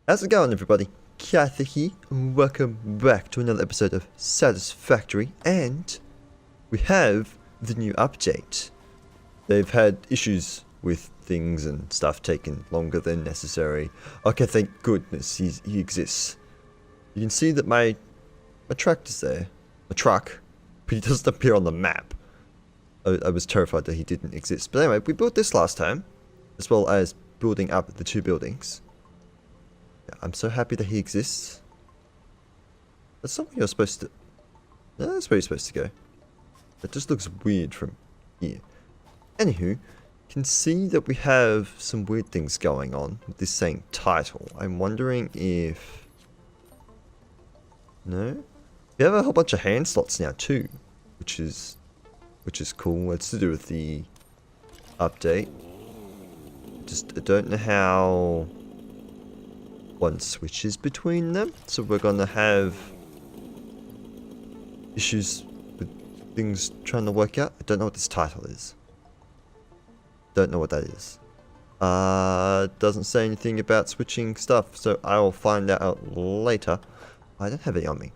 How's it going, everybody? Kyther here, and welcome back to another episode of Satisfactory, and we have the new update. They've had issues with things and stuff taking longer than necessary. Okay, thank goodness he exists. You can see that my tractor's there. My truck, but he doesn't appear on the map. I was terrified that he didn't exist. But anyway, we built this last time, as well as building up the two buildings. I'm so happy that he exists. That's not where you're supposed to... No, that's where you're supposed to go. It just looks weird from here. Anywho, you can see that we have some weird things going on with this same title. I'm wondering if... No? We have a whole bunch of hand slots now too, which is cool. It's to do with the update. I don't know how one switches between them, so we're gonna have issues with things trying to work out. I don't know what this title is. Don't know what that is. Doesn't say anything about switching stuff, so I'll find that out later. I don't have any on me.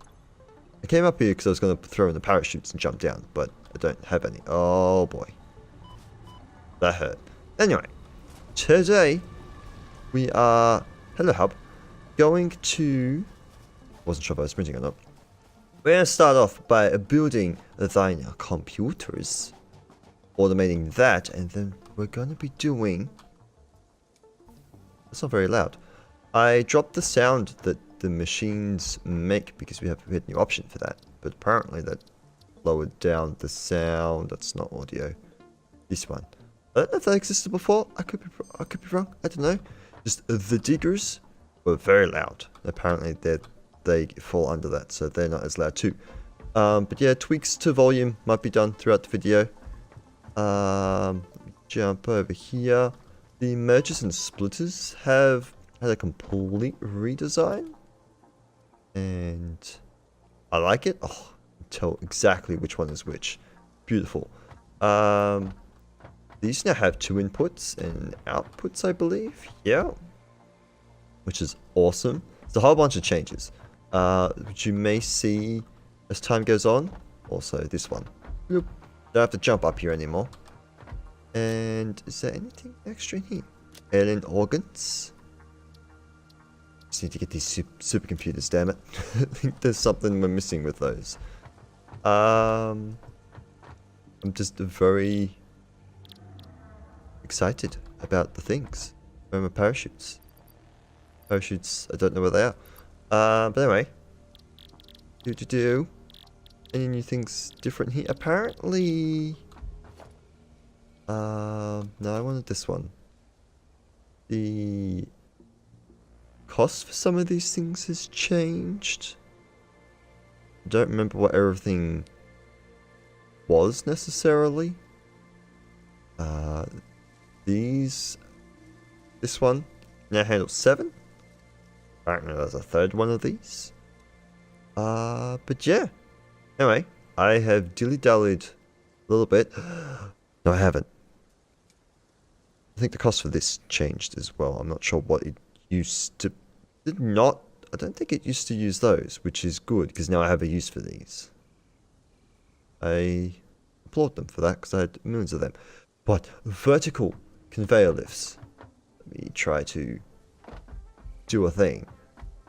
I came up here because I was going to throw in the parachutes and jump down, but I don't have any. Oh boy. That hurt. Anyway, today we are... Hello, Hub. Going to... Wasn't sure if I was printing or not. We're going to start off by building thine computers. Automating that, and then we're going to be doing... That's not very loud. I dropped the sound that the machines make because we have a new option for that. But apparently that lowered down the sound. That's not audio. This one. I don't know if that existed before. I could be wrong. I don't know. Just the diggers were very loud. Apparently they fall under that, so they're not as loud too. But yeah, tweaks to volume might be done throughout the video. Jump over here. The mergers and splitters have had a complete redesign, and I like it. Oh, I can tell exactly which one is which. Beautiful. These now have 2 inputs and outputs, I believe. Yeah. Which is awesome. It's a whole bunch of changes, which you may see as time goes on. Also, this one. Bloop. Don't have to jump up here anymore. And is there anything extra in here? Alien organs. Just need to get these supercomputers, damn it. I think there's something we're missing with those. I'm just very excited about the things. Where are my parachutes? Parachutes, I don't know where they are. But anyway. Any new things different here? Apparently... no, I wanted this one. The cost for some of these things has changed. I don't remember what everything was necessarily. This one now handles 7. Apparently there's a 3rd one of these. But yeah. Anyway, I have dilly-dallied a little bit. No, I haven't. I think the cost for this changed as well. I'm not sure what it used to... I don't think it used to use those, which is good, because now I have a use for these. I applaud them for that, because I had millions of them. But vertical conveyor lifts. Let me try to do a thing.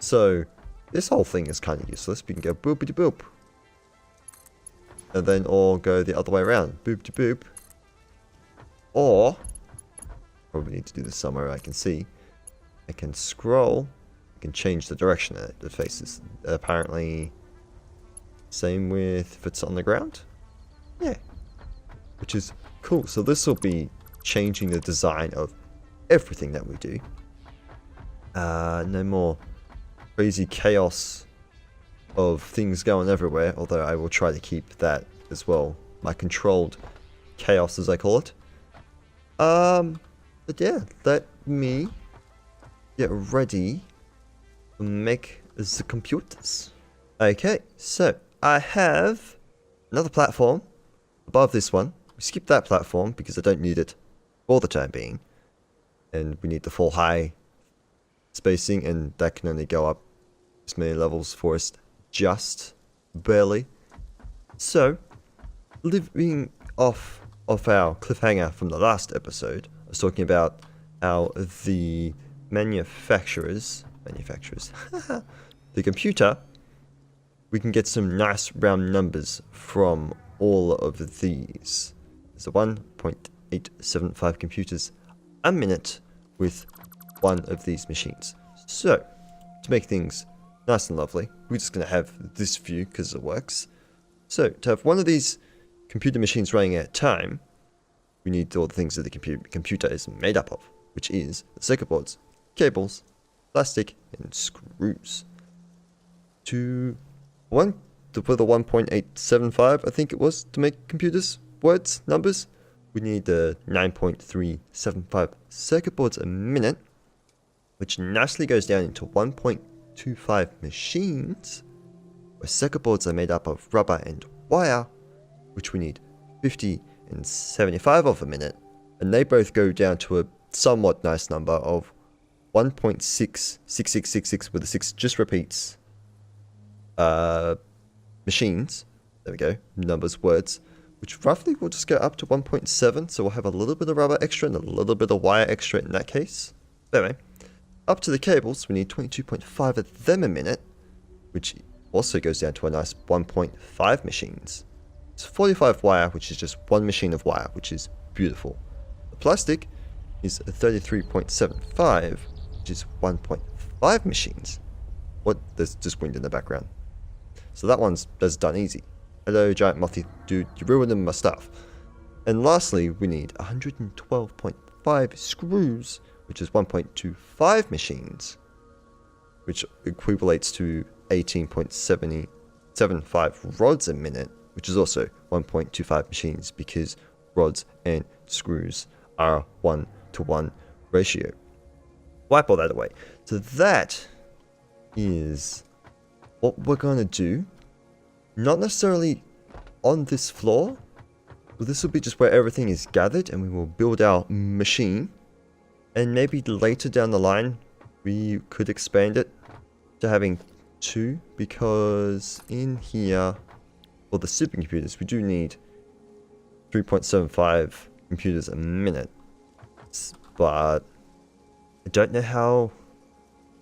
So, this whole thing is kind of useless. We can go boopity boop. And then or go the other way around. Boop to boop. Or, probably need to do this somewhere I can see. I can scroll. I can change the direction that it faces. Apparently, same with if it's on the ground. Yeah. Which is cool. So this will be changing the design of everything that we do. No more crazy chaos of things going everywhere, although I will try to keep that as well. My controlled chaos, as I call it. But yeah, let me get ready to make the computers. Okay, so I have another platform above this one. We skip that platform because I don't need it for the time being. And we need the full high spacing, and that can only go up as many levels for us, just barely. So, living off of our cliffhanger from the last episode, I was talking about how the manufacturers, the computer, we can get some nice round numbers from all of these. There's a 1.875 computers a minute with one of these machines. So, to make things nice and lovely, we're just going to have this view because it works. So, to have one of these computer machines running at a time, we need all the things that the computer is made up of, which is the circuit boards, cables, plastic, and screws. For the 1.875, I think it was, to make computers, words, numbers, we need 9.375 circuit boards a minute, which nicely goes down into 1.25 machines, where circuit boards are made up of rubber and wire, which we need 50 and 75 of a minute, and they both go down to a somewhat nice number of 1.66666, where the 6 just repeats machines, there we go, numbers, words, which roughly will just go up to 1.7, so we'll have a little bit of rubber extra and a little bit of wire extra in that case. Anyway, up to the cables, we need 22.5 of them a minute, which also goes down to a nice 1.5 machines. It's 45 wire, which is just one machine of wire, which is beautiful. The plastic is 33.75, which is 1.5 machines. What? There's just wind in the background. So that's done easy. Hello, giant mothy dude, you're ruining my stuff. And lastly, we need 112.5 screws, which is 1.25 machines, which equivalates to 18.75 rods a minute, which is also 1.25 machines because rods and screws are 1-to-1 ratio. Wipe all that away. So that is what we're going to do. Not necessarily on this floor, but this will be just where everything is gathered, and we will build our machine. And maybe later down the line, we could expand it to having 2, because in here, for the supercomputers, we do need 3.75 computers a minute. But I don't know how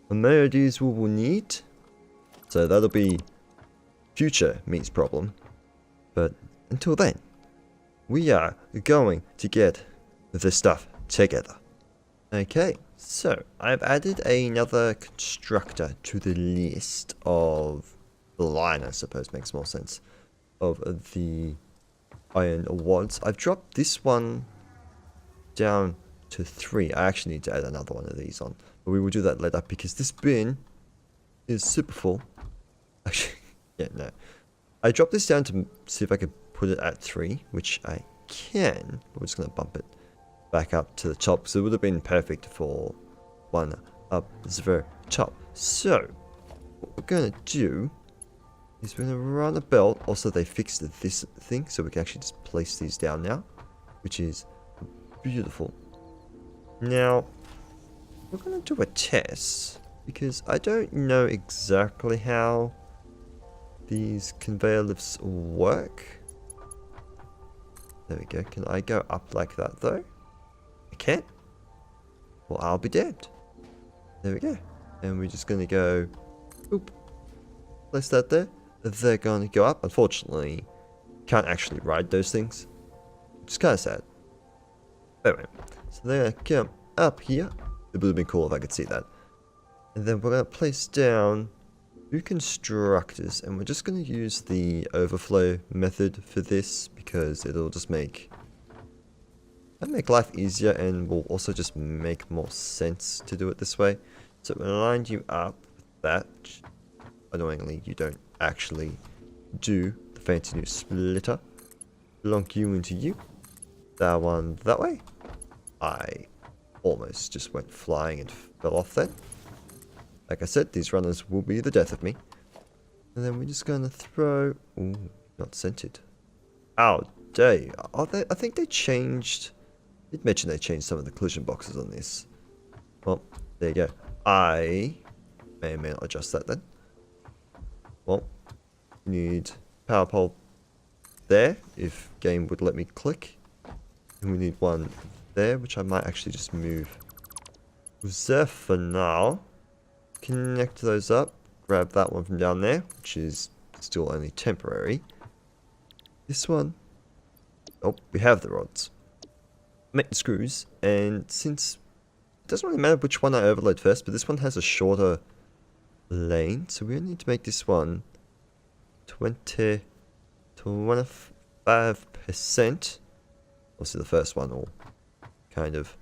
many of these we will need. So that'll be future meets problem. But until then, we are going to get this stuff together. Okay, so I've added another constructor to the list of the line, I suppose makes more sense, of the iron wads. I've dropped this one down to 3. I actually need to add another one of these on, but we will do that later because this bin is super full. Actually, yeah, no. I dropped this down to see if I could put it at 3, which I can, but we're just going to bump it back up to the top, so it would have been perfect for one up the very top. So, what we're going to do is we're going to run a belt. Also, they fixed this thing, so we can actually just place these down now, which is beautiful. Now, we're going to do a test, because I don't know exactly how these conveyor lifts work. There we go. Can I go up like that, though? I can't. Well, I'll be damned. There we go. And we're just going to go, oop, place that there. They're going to go up. Unfortunately, can't actually ride those things, which is kind of sad. Anyway, so they're going to come up here. It would have been cool if I could see that. And then we're going to place down 2 constructors, and we're just going to use the overflow method for this because it'll just make life easier, and will also just make more sense to do it this way. So we'll line you up with that. Annoyingly, you don't actually do the fancy new splitter. Plonk you into you. That one that way. I almost just went flying and fell off then. Like I said, these runners will be the death of me. And then we're just going to throw... Ooh, not scented. How dare you. Are they, I think they changed... I did mention they changed some of the collision boxes on this. Well, there you go. I may or may not adjust that then. Well, we need power pole there, if game would let me click. And we need one there, which I might actually just move there for now. Connect those up, grab that one from down there, which is still only temporary. This one, oh, we have the rods. Make the screws, and since it doesn't really matter which one I overload first, but this one has a shorter lane, so we need to make this one 25%. Obviously the first one will kind of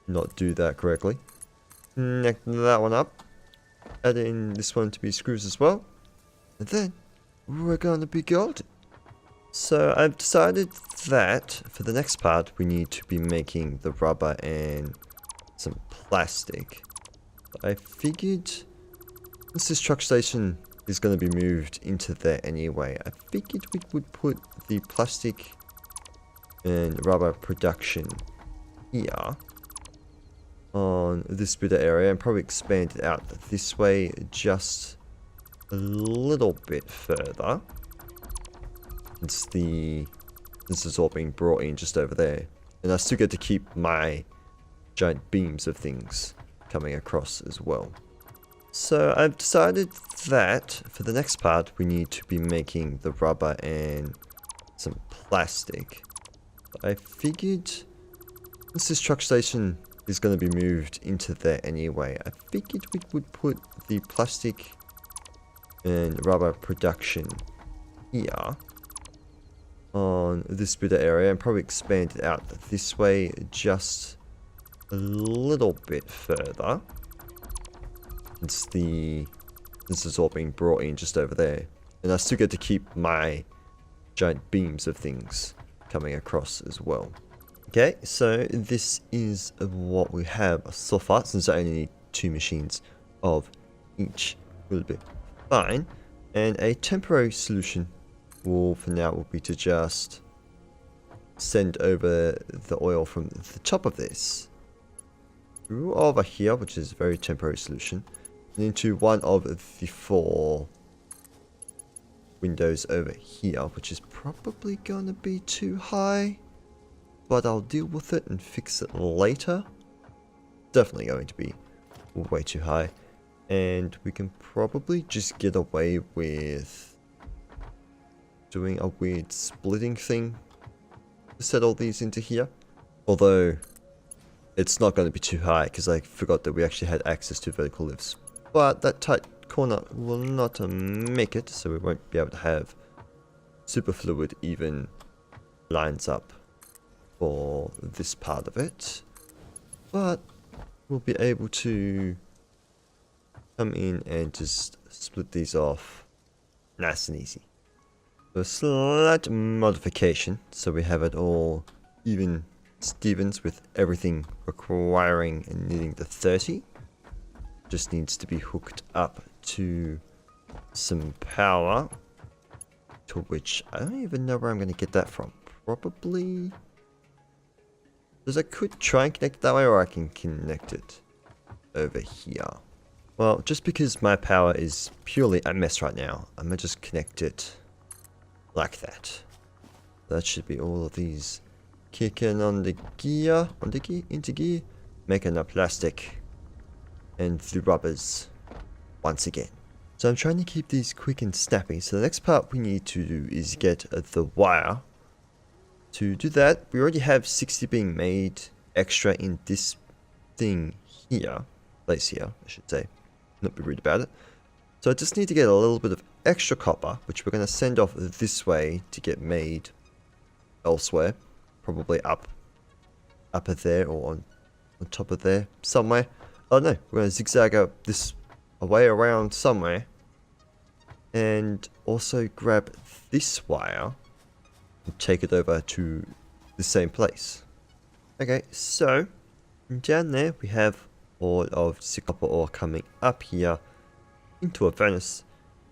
not do that correctly. Connect that one up, add in this one to be screws as well, and then we're gonna be golden. So I've decided that for the next part we need to be making the rubber and some plastic. I figured since this truck station is going to be moved into there anyway, I figured we would put the plastic and rubber production here on this bit of area and probably expand it out this way just a little bit further. This is all being brought in just over there, and I still get to keep my giant beams of things coming across as well. So I've decided that for the next part we need to be making the rubber and some plastic. I figured since this truck station is going to be moved into there anyway, I figured we would put the plastic and rubber production here on this bit of area and probably expand it out this way just a little bit further. This is all being brought in just over there, and I still get to keep my giant beams of things coming across as well. Okay, so this is what we have so far, since I only need 2 machines of each. Will be fine, and a temporary solution for now will be to just send over the oil from the top of this through over here, which is a very temporary solution, and into one of the 4 windows over here, which is probably gonna be too high, but I'll deal with it and fix it later. Definitely going to be way too high, and we can probably just get away with doing a weird splitting thing to set all these into here. Although it's not going to be too high because I forgot that we actually had access to vertical lifts. But that tight corner will not make it, so we won't be able to have super fluid even lines up for this part of it. But we'll be able to come in and just split these off nice and easy. A slight modification, so we have it all even Stevens with everything requiring and needing the 30. Just needs to be hooked up to some power, to which I don't even know where I'm going to get that from. Probably, because I could try and connect it that way, or I can connect it over here. Well, just because my power is purely a mess right now, I'm going to just connect it like that. That should be all of these kicking on the gear, into gear, making the plastic and the rubbers once again. So I'm trying to keep these quick and snappy. So the next part we need to do is get the wire. To do that, we already have 60 being made extra in this thing here, place here, I should say. Not be rude about it. So I just need to get a little bit of extra copper, which we're going to send off this way to get made elsewhere. Probably up there, or on top of there somewhere. Oh no, we're going to zigzag up this away around somewhere. And also grab this wire and take it over to the same place. Okay, so down there we have all of the copper ore coming up here into a furnace,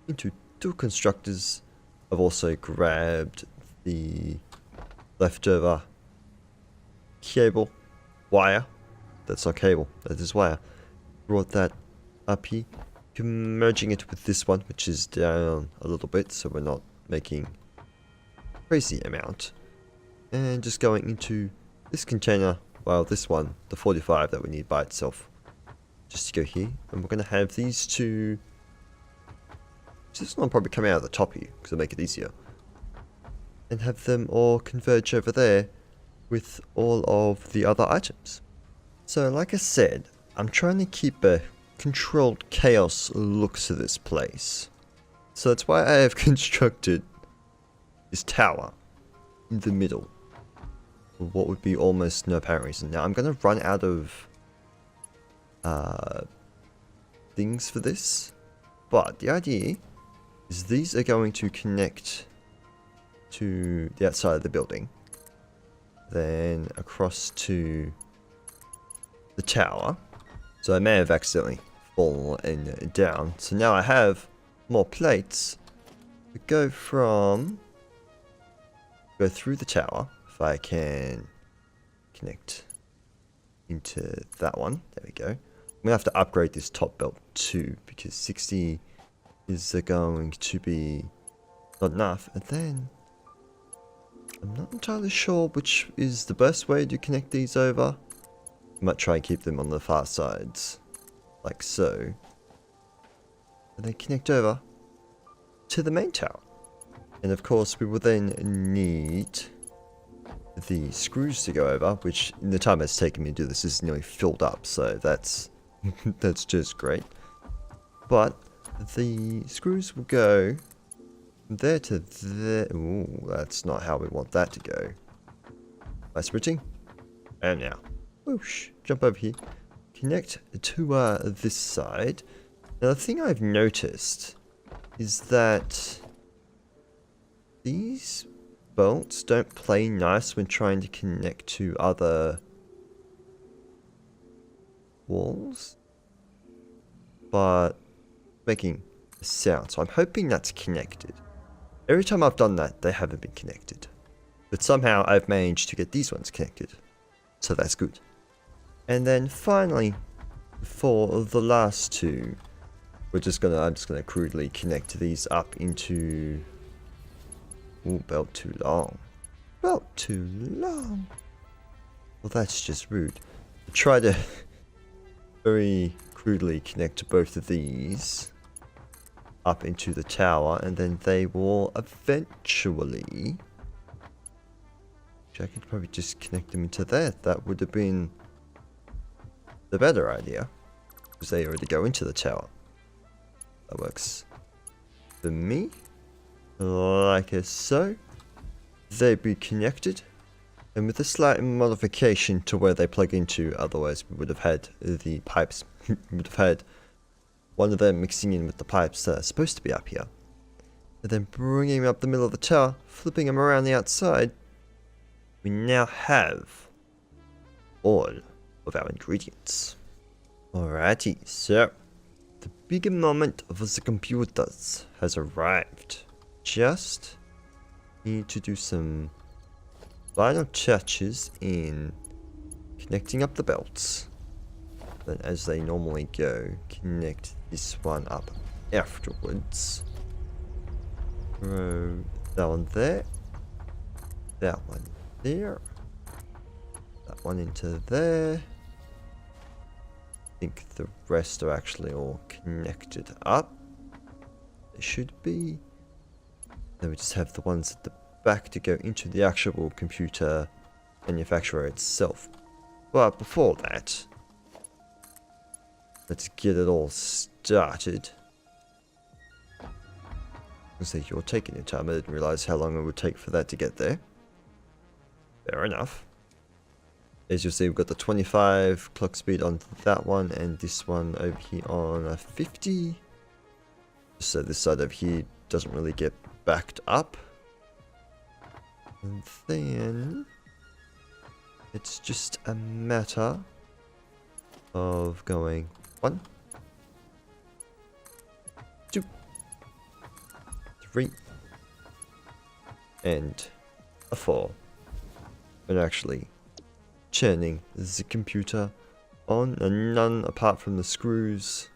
into 2 constructors. I've also grabbed the leftover cable, wire. That's not cable, that is wire. brought that up here, merging it with this one, which is down a little bit, so we're not making crazy amount, and just going into this container, well, this one, the 45 that we need by itself, just to go here, and we're going to have these two. This one will probably come out of the top here because it'll make it easier, and have them all converge over there with all of the other items. So like I said, I'm trying to keep a controlled chaos look to this place. So that's why I have constructed this tower in the middle for what would be almost no apparent reason. Now I'm going to run out of things for this, but the idea is these are going to connect to the outside of the building, then across to the tower. So I may have accidentally fallen down. So now I have more plates to go through the tower. If I can connect into that one. There we go. I'm going to have to upgrade this top belt too, because 60 is going to be not enough. And then I'm not entirely sure which is the best way to connect these over. I might try and keep them on the far sides, like so. And they connect over to the main tower. And of course we will then need the screws to go over, which in the time it's taken me to do this is nearly filled up, so that's that's just great. But the screws will go from there to there. Ooh, that's not how we want that to go. Am I switching? And now. Whoosh, jump over here. Connect to this side. Now the thing I've noticed is that these bolts don't play nice when trying to connect to other walls, but making a sound. So I'm hoping that's connected. Every time I've done that, they haven't been connected. But somehow I've managed to get these ones connected. So that's good. And then finally, for the last two, I'm just gonna crudely connect these up into. Ooh, belt too long. Belt too long. Well, that's just rude. I'll try to very crudely connect both of these up into the tower, and then they will eventually. I could probably just connect them into there. That would have been the better idea, because they already go into the tower. That works for me. Like so. They be connected, and with a slight modification to where they plug into, otherwise we would have had the pipes, we would have had one of them mixing in with the pipes that are supposed to be up here. And then bringing them up the middle of the tower, flipping them around the outside, we now have all of our ingredients. Alrighty, so the big moment of the computers has arrived. Just need to do some final touches in connecting up the belts. Then as they normally go, connect this one up afterwards. Throw that one there. That one there. That one into there. I think the rest are actually all connected up. They should be. Then we just have the ones at the back to go into the actual computer manufacturer itself. But before that, let's get it all started. Looks like you're taking your time. I didn't realize how long it would take for that to get there. Fair enough. As you'll see, we've got the 25 clock speed on that one, and this one over here on a 50. So this side over here doesn't really get backed up. And then it's just a matter of going 1, 2, 3, and a 4. And actually churning the computer on, and none apart from the screws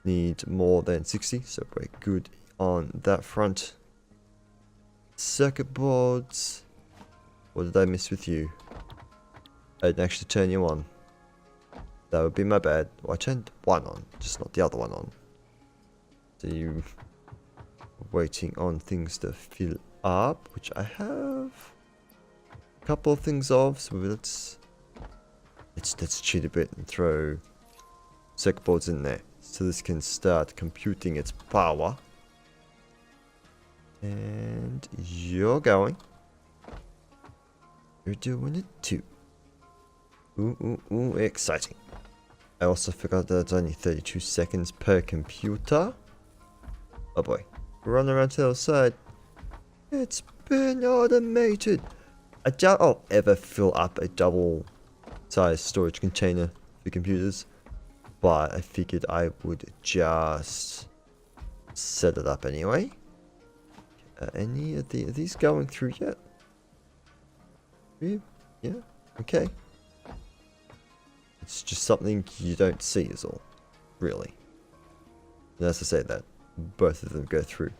need more than 60, so we're good on that front. Circuit boards. What did I miss with you? I didn't actually turn you on. That would be my bad. Well, I turned one on, just not the other one on. So you waiting on things to fill up, which I have a couple of things of, so let's cheat a bit and throw circuit boards in there so this can start computing its power. And you're going. You're doing it too. Ooh, exciting. I also forgot that it's only 32 seconds per computer. Oh boy. Run around to the other side. It's been automated. I doubt I'll ever fill up a double-sized storage container for computers, but I figured I would just set it up anyway. Any of are these going through yet? Yeah, okay. It's just something you don't see is all, really. And as I say that, both of them go through.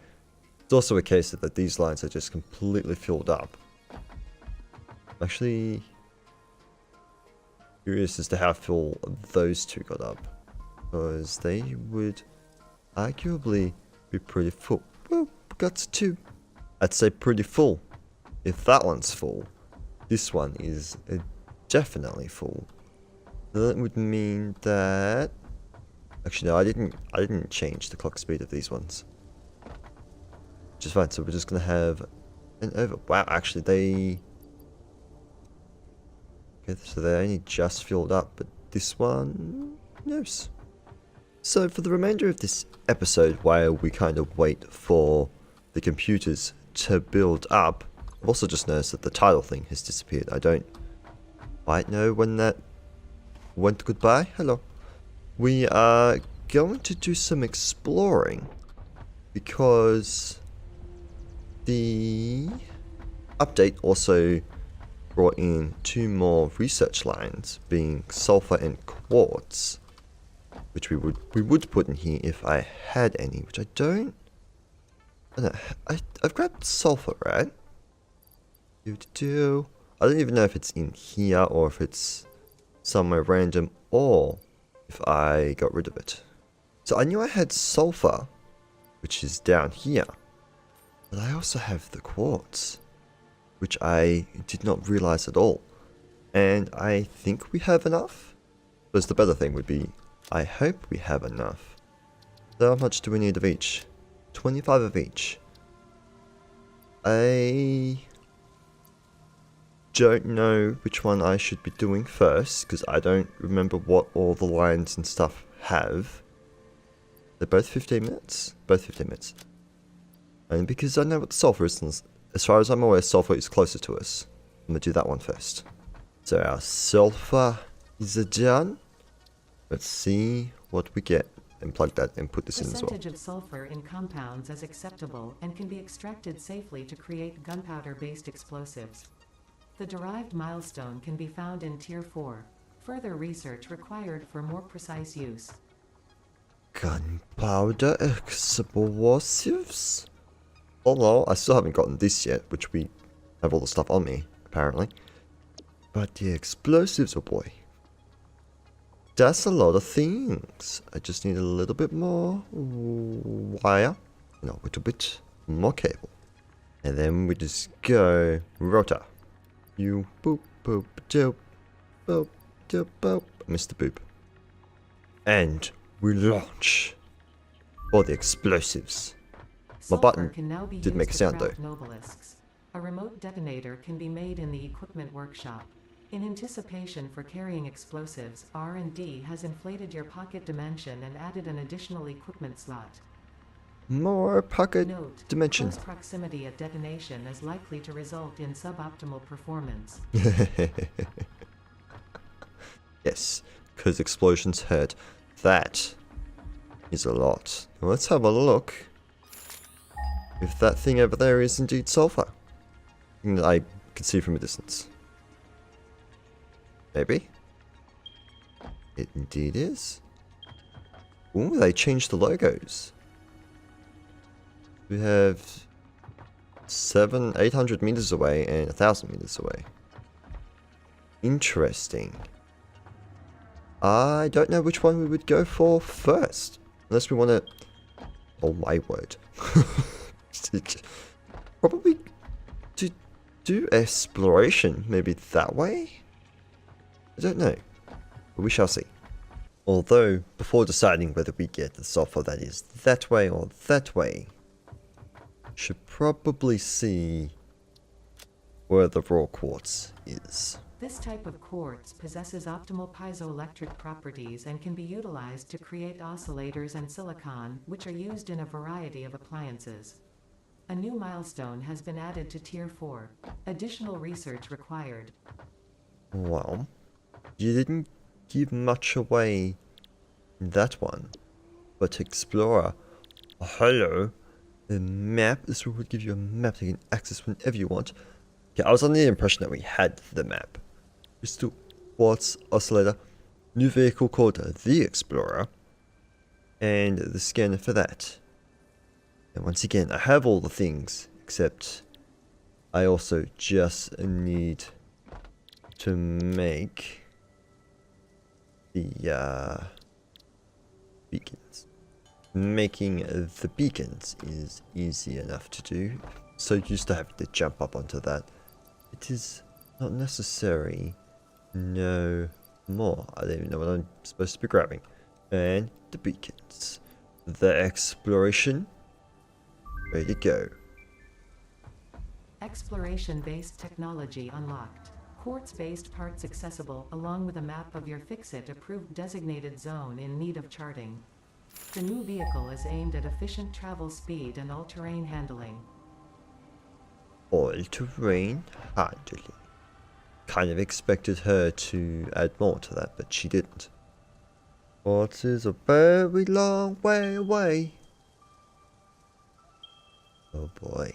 It's also a case that these lines are just completely filled up. I'm actually curious as to how full those two got up, because they would arguably be pretty full. Well, got to two. I'd say pretty full. If that one's full, this one is definitely full. That would mean that... Actually, no, I didn't change the clock speed of these ones. Which is fine, so we're just gonna have an over... Wow, actually, they... Okay, so they only just filled up, but this one... Yes. So for the remainder of this episode, while we kind of wait for the computers to build up, I've also just noticed that the title thing has disappeared. I don't quite know when that went goodbye. Hello. We are going to do some exploring because the update also brought in two more research lines, being sulfur and quartz, which we would put in here if I had any, which I don't. I don't know. I've grabbed sulfur, right? I don't even know if it's in here or if it's somewhere random or if I got rid of it. So I knew I had sulfur, which is down here, but I also have the quartz, which I did not realize at all. And I think we have enough. Because the better thing would be, I hope we have enough. So how much do we need of each? 25 of each. I don't know which one I should be doing first, because I don't remember what all the lines and stuff have. They're both 15 minutes? Both 15 minutes. And because I know what the sulfur is, and as far as I'm aware, sulfur is closer to us. I'm going to do that one first. So our sulfur is done. Let's see what we get. And plug that and put this in as well. Percentage of sulfur in compounds is acceptable and can be extracted safely to create gunpowder-based explosives. The derived milestone can be found in Tier 4. Further research required for more precise use. Gunpowder explosives? Although, I still haven't gotten this yet, which we have all the stuff on me, apparently. But the explosives, oh boy. That's a lot of things. I just need a little bit more wire and a little bit more cable. And then we just go rotor. You boop boop doop boop doop boop. Mr. Boop. And we launch for the explosives. My button did make a sound though. Nobelisks. A remote detonator can be made in the equipment workshop. In anticipation for carrying explosives, R&D has inflated your pocket dimension and added an additional equipment slot. More pocket Note, dimension. close proximity at detonation is likely to result in suboptimal performance. Yes, because explosions hurt. That is a lot. Now let's have a look if that thing over there is indeed sulfur. I can see from a distance. Maybe? It indeed is. Ooh, they changed the logos. We have 800 meters away and 1,000 meters away. Interesting. I don't know which one we would go for first. Unless we want to... Oh my word. Probably to do exploration. Maybe that way? I don't know. But we shall see. Although, before deciding whether we get the software that is that way or that way, should probably see where the raw quartz is. This type of quartz possesses optimal piezoelectric properties and can be utilized to create oscillators and silicon, which are used in a variety of appliances. A new milestone has been added to Tier 4. Additional research required. Well, you didn't give much away in that one. But Explorer, hello, the map, this will give you a map that you can access whenever you want. Okay, I was under the impression that we had the map. Crystal quartz oscillator, new vehicle called the Explorer, and the scanner for that. And once again, I have all the things, except I also just need to make the beacons. Making the beacons is easy enough to do. So used to having to jump up onto that. It is not necessary no more. I don't even know what I'm supposed to be grabbing. And the beacons. The exploration. Ready to go. Exploration-based technology unlocked. Quartz-based parts accessible, along with a map of your FICSIT approved designated zone in need of charting. The new vehicle is aimed at efficient travel speed and all-terrain handling. All-terrain handling. Kind of expected her to add more to that, but she didn't. What is a very long way away? Oh boy.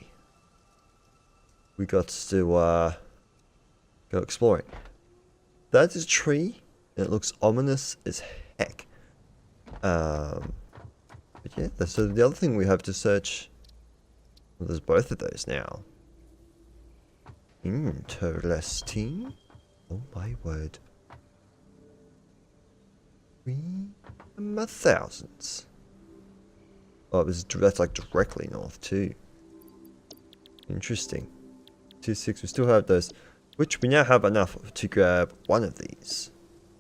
We got to go exploring. That is a tree, and it looks ominous as heck. But yeah, so the other thing we have to search, well, there's both of those now. Interesting. Oh my word. 3,000s. Oh, that's like directly north too. Interesting. 2.6, we still have those, which we now have enough to grab one of these.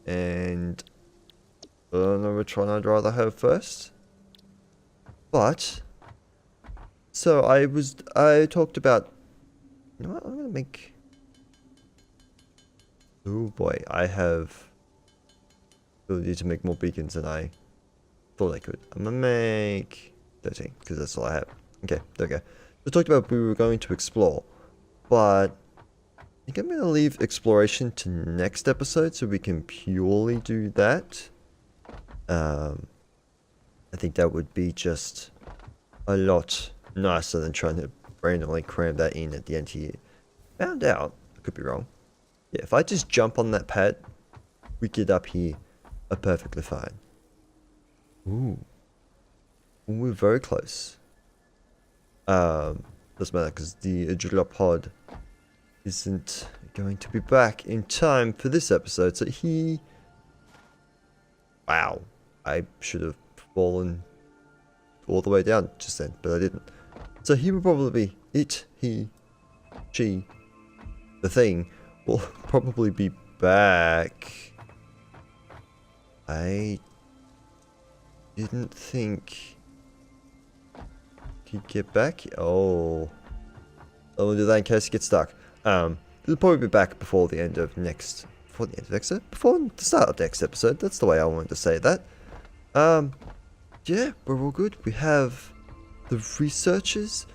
And I don't know which one I'd rather have first. But so I talked about, you know what, I'm gonna make, oh boy, I have the ability to make more beacons than I thought I could. I'm gonna make 13 because that's all I have. Okay, there we go. We talked about we were going to explore, but I think I'm gonna leave exploration to next episode so we can purely do that. I think that would be just a lot nicer than trying to randomly cram that in at the end here. Found out, I could be wrong. Yeah, if I just jump on that pad, we get up here perfectly fine. Ooh. We're very close. Doesn't matter because the drop pod isn't going to be back in time for this episode, so wow, I should have fallen all the way down just then, but I didn't. So he will probably be she, the thing, will probably be back. I didn't think he'd get back. Oh, I'll do that in case he gets stuck. He'll probably be back before the end of next episode, before the start of next episode. That's the way I wanted to say that. Yeah, we're all good. We have the researchers.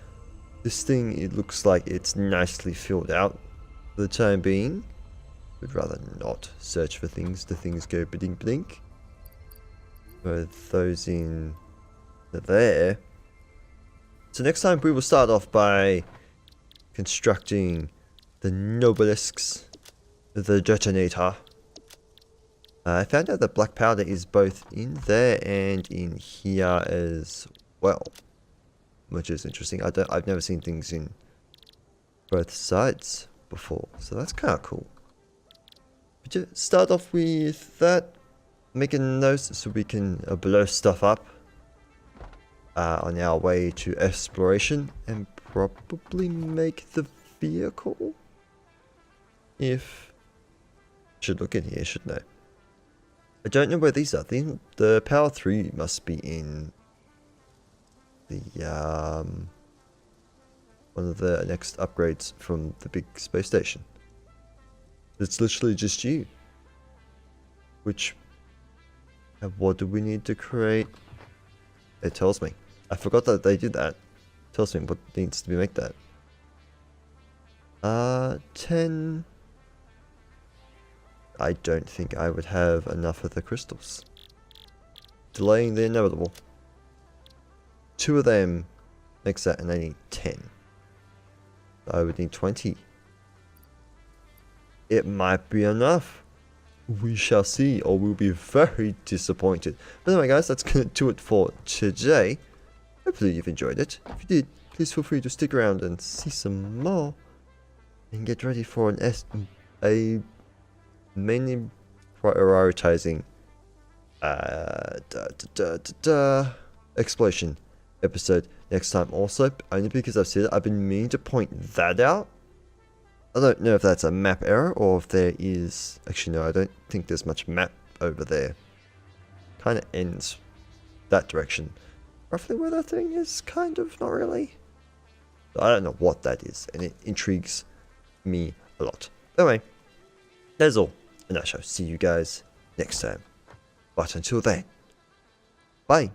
This thing, it looks like it's nicely filled out for the time being. We'd rather not search for things. The things go ba-dink ba-dink. Put those in there. So next time we will start off by constructing the Nobelisks, the detonator, I found out that black powder is both in there and in here as well, which is interesting. I've never seen things in both sides before, so that's kind of cool. But just start off with that, make a note so we can blow stuff up on our way to exploration, and probably make the vehicle. Should look in here, shouldn't I? I don't know where these are. The Power 3 must be in the one of the next upgrades from the big space station. It's literally just you. And what do we need to create? It tells me. I forgot that they did that. It tells me what needs to be make that. 10. I don't think I would have enough of the crystals. Delaying the inevitable. 2 of them makes that, and I need 10. I would need 20. It might be enough. We shall see, or we'll be very disappointed. But anyway guys, that's going to do it for today. Hopefully you've enjoyed it. If you did, please feel free to stick around and see some more. And get ready for a mainly prioritizing exploration episode next time also, only because I've said it. I've been meaning to point that out. I don't know if that's a map error or if there is... Actually no, I don't think there's much map over there. Kind of ends that direction. Roughly where that thing is, kind of, not really. I don't know what that is, and it intrigues me a lot. Anyway, that's all, and I shall see you guys next time. But until then, bye.